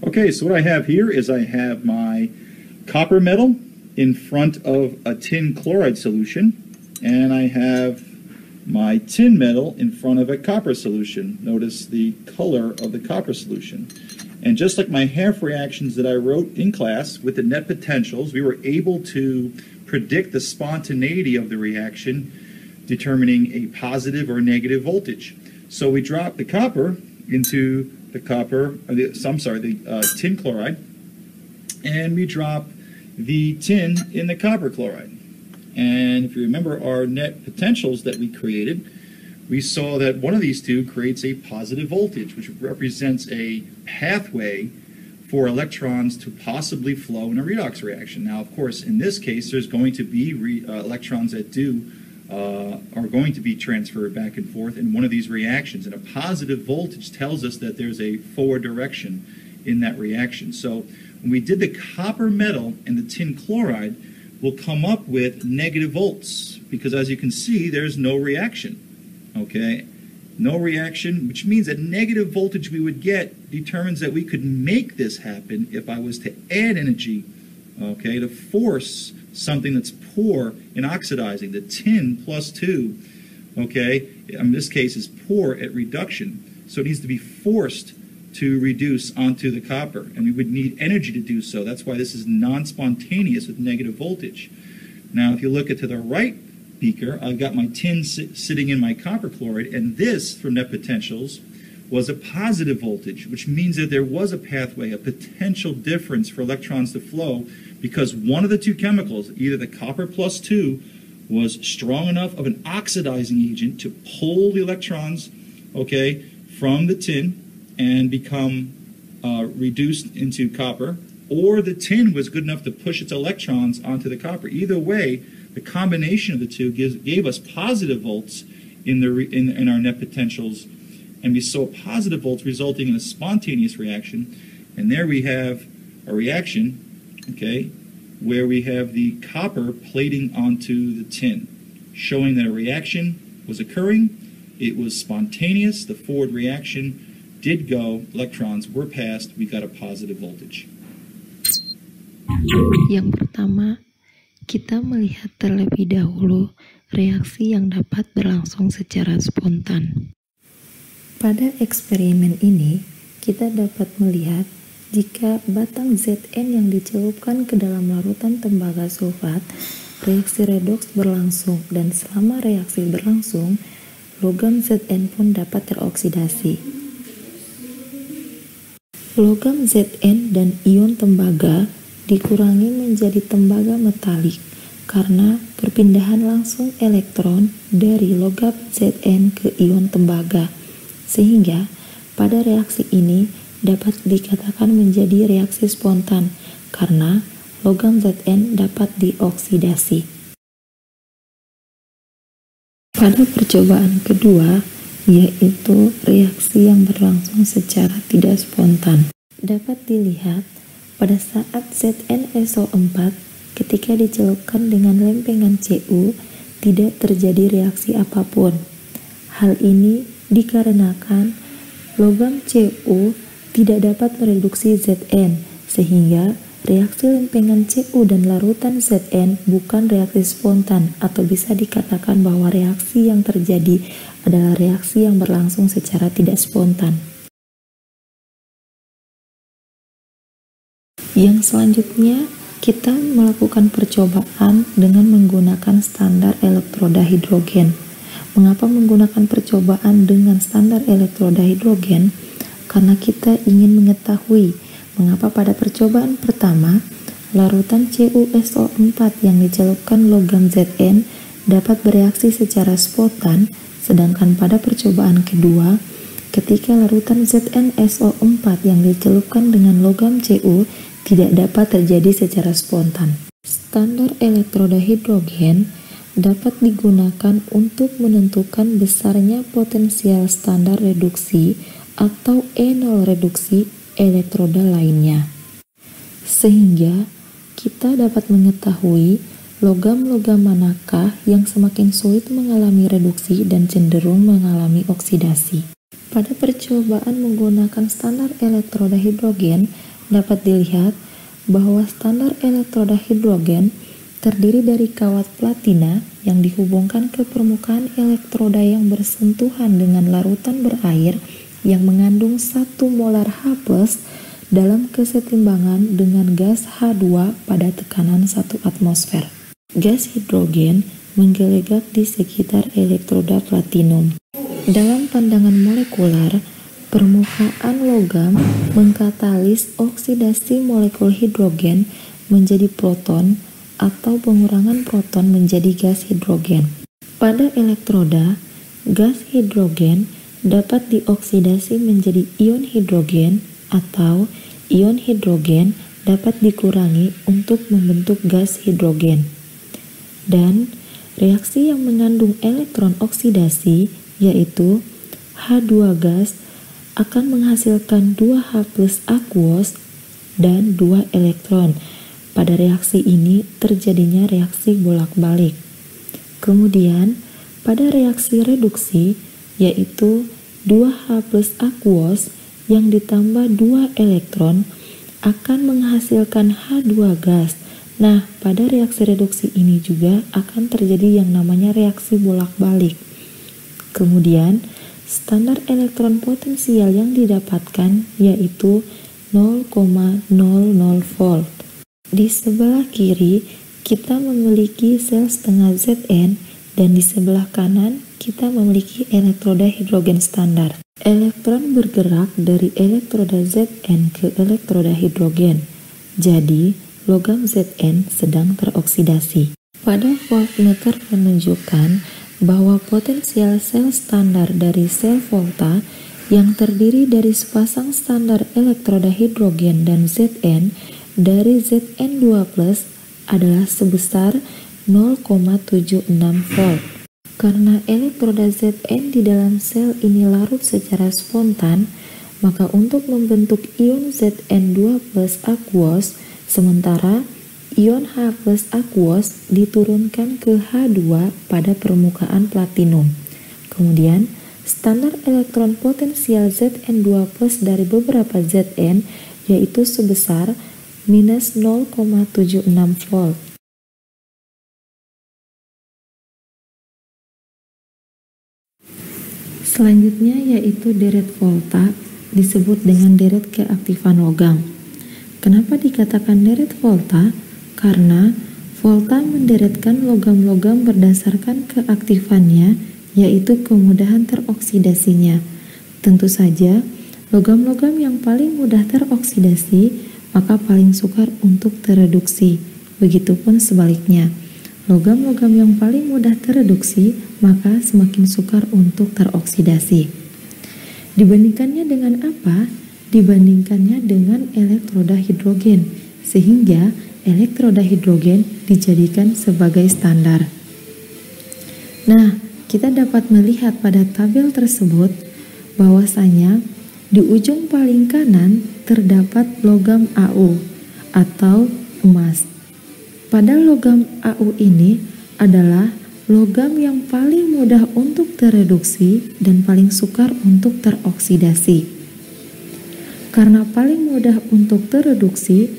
Okay, so what I have here is I have my copper metal in front of a tin chloride solution, and I have my tin metal in front of a copper solution. Notice the color of the copper solution. And just like my half reactions that I wrote in class with the net potentials, we were able to predict the spontaneity of the reaction, determining a positive or negative voltage. So we dropped the copper into the tin chloride, and we drop the tin in the copper chloride. And if you remember our net potentials that we created, we saw that one of these two creates a positive voltage, which represents a pathway for electrons to possibly flow in a redox reaction. Now, of course, in this case, there's going to be electrons that are going to be transferred back and forth in one of these reactions. And a positive voltage tells us that there's a forward direction in that reaction. So when we did the copper metal and the tin chloride, we'll come up with negative volts, because as you can see, there's no reaction. Okay, no reaction, which means that negative voltage we would get determines that we could make this happen if I was to add energy, okay, to force something that's poor in oxidizing. The tin plus 2, okay, in this case is poor at reduction, so it needs to be forced to reduce onto the copper, and we would need energy to do so. That's why this is non-spontaneous with negative voltage. Now, if you look at to the right beaker, I've got my tin sitting in my copper chloride, and this, from net potentials, was a positive voltage, which means that there was a pathway, a potential difference for electrons to flow, because one of the two chemicals, either the copper plus 2, was strong enough of an oxidizing agent to pull the electrons, okay, from the tin and become reduced into copper, or the tin was good enough to push its electrons onto the copper. Either way, the combination of the two gave us positive volts in our net potentials, and we saw positive volts resulting in a spontaneous reaction. And there we have a reaction, okay, where we have the copper plating onto the tin, showing that a reaction was occurring. It was spontaneous. The forward reaction did go, electrons were passed, we got a positive voltage. Yang pertama, kita melihat terlebih dahulu reaksi yang dapat berlangsung secara spontan. Pada eksperimen ini, kita dapat melihat jika batang Zn yang dicelupkan ke dalam larutan tembaga sulfat, reaksi redoks berlangsung, dan selama reaksi berlangsung, logam Zn pun dapat teroksidasi. Logam Zn dan ion tembaga dikurangi menjadi tembaga metalik karena perpindahan langsung elektron dari logam Zn ke ion tembaga, sehingga pada reaksi ini dapat dikatakan menjadi reaksi spontan karena logam Zn dapat dioksidasi. Pada percobaan kedua, yaitu reaksi yang berlangsung secara tidak spontan, dapat dilihat pada saat ZnSO4 ketika dicelupkan dengan lempengan Cu tidak terjadi reaksi apapun. Hal ini dikarenakan logam Cu tidak dapat mereduksi Zn, sehingga reaksi lempengan Cu dan larutan Zn bukan reaksi spontan, atau bisa dikatakan bahwa reaksi yang terjadi adalah reaksi yang berlangsung secara tidak spontan. Yang selanjutnya, kita melakukan percobaan dengan menggunakan standar elektroda hidrogen. Mengapa menggunakan percobaan dengan standar elektroda hidrogen? Karena kita ingin mengetahui mengapa pada percobaan pertama, larutan CuSO4 yang dicelupkan logam Zn dapat bereaksi secara spontan, sedangkan pada percobaan kedua, ketika larutan ZnSO4 yang dicelupkan dengan logam Cu tidak dapat terjadi secara spontan. Standar elektroda hidrogen dapat digunakan untuk menentukan besarnya potensial standar reduksi atau E0 reduksi elektroda lainnya, sehingga kita dapat mengetahui logam-logam manakah yang semakin sulit mengalami reduksi dan cenderung mengalami oksidasi. Pada percobaan menggunakan standar elektroda hidrogen, dapat dilihat bahwa standar elektroda hidrogen terdiri dari kawat platina yang dihubungkan ke permukaan elektroda yang bersentuhan dengan larutan berair yang mengandung 1 molar H+ dalam kesetimbangan dengan gas H2 pada tekanan 1 atmosfer. Gas hidrogen menggelegak di sekitar elektroda platinum. Dalam pandangan molekular, permukaan logam mengkatalis oksidasi molekul hidrogen menjadi proton atau pengurangan proton menjadi gas hidrogen. Pada elektroda, gas hidrogen dapat dioksidasi menjadi ion hidrogen atau ion hidrogen dapat dikurangi untuk membentuk gas hidrogen. Dan reaksi yang mengandung elektron oksidasi yaitu H2 gas akan menghasilkan 2H+ aquos dan 2 elektron. Pada reaksi ini terjadinya reaksi bolak-balik. Kemudian pada reaksi reduksi yaitu 2H+ aquos yang ditambah 2 elektron akan menghasilkan H2 gas. Nah, pada reaksi reduksi ini juga akan terjadi yang namanya reaksi bolak-balik. Kemudian standar elektron potensial yang didapatkan yaitu 0,00 volt. Di sebelah kiri kita memiliki sel setengah Zn dan di sebelah kanan kita memiliki elektroda hidrogen standar. Elektron bergerak dari elektroda Zn ke elektroda hidrogen. Jadi, logam Zn sedang teroksidasi. Pada voltmeter menunjukkan bahwa potensial sel standar dari sel volta yang terdiri dari sepasang standar elektroda hidrogen dan Zn dari Zn2+ adalah sebesar 0,76 volt. Karena elektroda Zn di dalam sel ini larut secara spontan, maka untuk membentuk ion Zn2+ aquos, sementara ion H+ aquos diturunkan ke H2 pada permukaan platinum. Kemudian, standar elektron potensial Zn2+ dari beberapa Zn yaitu sebesar minus 0,76 volt. Selanjutnya yaitu deret volta, disebut dengan deret keaktifan logam. Kenapa dikatakan deret volta? Karena volta menderetkan logam-logam berdasarkan keaktifannya, yaitu kemudahan teroksidasinya. Tentu saja, logam-logam yang paling mudah teroksidasi maka paling sukar untuk tereduksi. Begitupun sebaliknya, logam-logam yang paling mudah tereduksi maka semakin sukar untuk teroksidasi. Dibandingkannya dengan apa? Dibandingkannya dengan elektroda hidrogen, sehingga elektroda hidrogen dijadikan sebagai standar. Nah, kita dapat melihat pada tabel tersebut bahwasanya di ujung paling kanan terdapat logam Au atau emas. Pada logam Au ini adalah logam yang paling mudah untuk tereduksi dan paling sukar untuk teroksidasi. Karena paling mudah untuk tereduksi,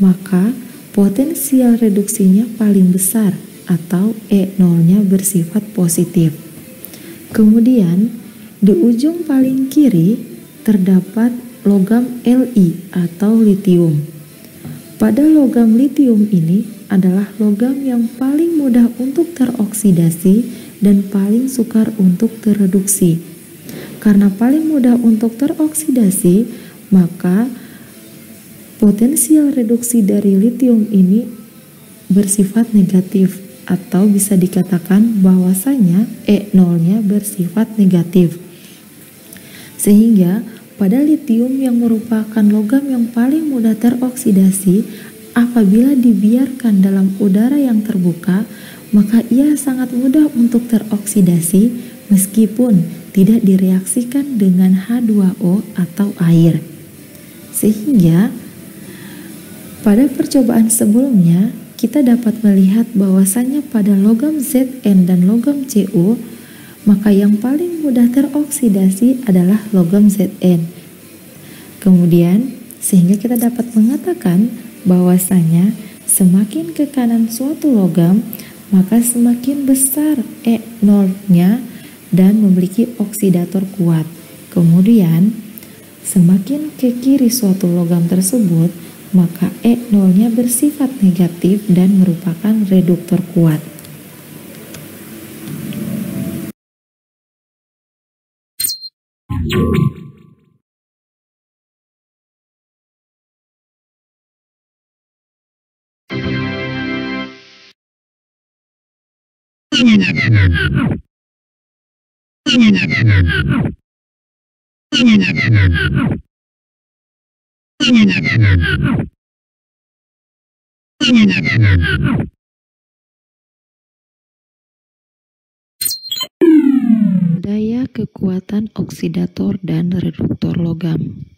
maka potensial reduksinya paling besar atau E0-nya bersifat positif. Kemudian, di ujung paling kiri terdapat logam Li atau litium. Pada logam litium ini adalah logam yang paling mudah untuk teroksidasi dan paling sukar untuk tereduksi. Karena paling mudah untuk teroksidasi, maka potensial reduksi dari litium ini bersifat negatif atau bisa dikatakan bahwasanya E0-nya bersifat negatif. Sehingga pada litium yang merupakan logam yang paling mudah teroksidasi, apabila dibiarkan dalam udara yang terbuka, maka ia sangat mudah untuk teroksidasi meskipun tidak direaksikan dengan H2O atau air. Sehingga pada percobaan sebelumnya kita dapat melihat bahwasanya pada logam Zn dan logam Cu, maka yang paling mudah teroksidasi adalah logam Zn. Kemudian, sehingga kita dapat mengatakan bahwasanya semakin ke kanan suatu logam, maka semakin besar E0-nya dan memiliki oksidator kuat. Kemudian, semakin ke kiri suatu logam tersebut, maka E0-nya bersifat negatif dan merupakan reduktor kuat. Daya kekuatan oksidator dan reduktor logam.